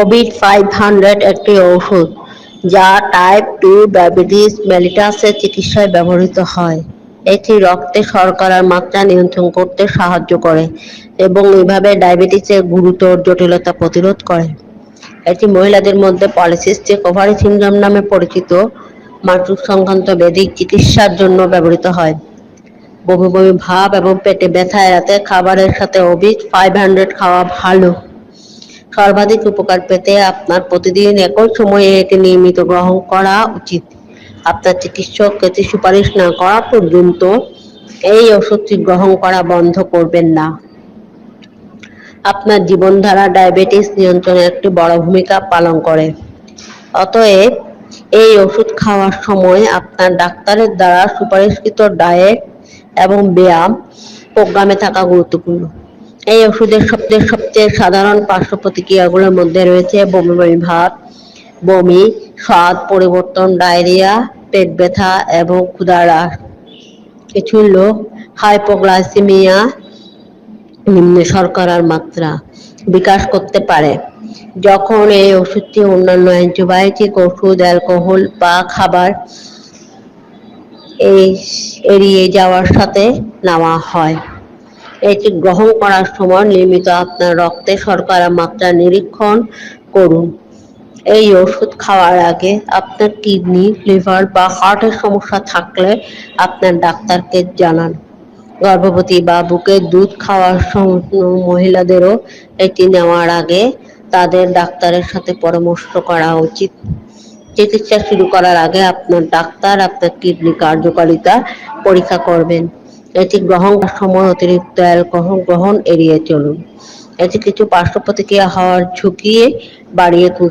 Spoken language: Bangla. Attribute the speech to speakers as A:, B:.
A: ওবিট 500 একটি ঔষধ যা টাইপ 2 ডায়াবেটিস মেলিটাসের চিকিৎসায় ব্যবহৃত হয়। এটি রক্তে শর্করার মাত্রা নিয়ন্ত্রণ করতে সাহায্য করে এবং এভাবে ডায়াবেটিসের গুরুতর জটিলতা প্রতিরোধ করে। এটি মহিলাদের মধ্যে পলিসিস্টিক ওভারি সিনড্রোম নামে পরিচিত মাতৃ সংক্রান্ত ব্যাধি চিকিৎসার জন্য ব্যবহৃত হয়। বমি বমি ভাব এবং পেটে ব্যথা এড়াতে খাবারের সাথে ওবিট 500 খাওয়া ভালো। সর্বাধিক উপকার পেতে আপনার প্রতিদিন একই সময়ে এটি নিয়মিত গ্রহণ করা উচিত। আপনার চিকিৎসক এটি সুপারিশ না করা পর্যন্ত এই ওষুধটি গ্রহণ করা বন্ধ করবেন না। আপনার জীবনধারা ডায়াবেটিস নিয়ন্ত্রণে একটি বড় ভূমিকা পালন করে। অতএব এই ওষুধ খাওয়ার সময় আপনার ডাক্তারের দ্বারা সুপারিশকৃত ডায়েট এবং ব্যায়াম প্রোগ্রামে থাকা গুরুত্বপূর্ণ। এই ওষুধের সবচেয়ে সাধারণ পার্শ্ব প্রতিক্রিয়াগুলোর মধ্যে রয়েছে বমি বমি ভাব, বমি, স্বাদ পরিবর্তন, ডায়রিয়া, পেট ব্যথা এবং ক্ষুধা হ্রাস। কিছু লোক হাইপোগ্লাইসেমিয়া, নিম্ন শর্করার মাত্রা বিকাশ করতে পারে যখন এই ওষুধটি অন্যান্য অ্যান্টিবায়োটিক ওষুধ, অ্যালকোহল বা খাবার এড়িয়ে যাওয়ার সাথে নেওয়া হয়। এটি গ্রহণ করার সময় নিয়মিত আপনার রক্তে শর্করার মাত্রা নিরীক্ষণ করুন। এই ওষুধ খাওয়ার আগে আপনার কিডনি, লিভার বা হার্টের সমস্যা থাকলে আপনার ডাক্তারকে জানান। গর্ভবতী বা বুকের দুধ খাওয়ার মহিলাদেরও এটি নেওয়ার আগে তাদের ডাক্তারের সাথে পরামর্শ করা উচিত। চিকিৎসা শুরু করার আগে আপনার ডাক্তার আপনার কিডনি কার্যকারিতা পরীক্ষা করবেন। এটি গ্রহণ করার সময় অতিরিক্ত অ্যালকোহল গ্রহণ এড়িয়ে চলুন। এটি কিছু পার্শ্ব প্রতিক্রিয়া হওয়ার ঝুঁকি বাড়িয়ে তুলতে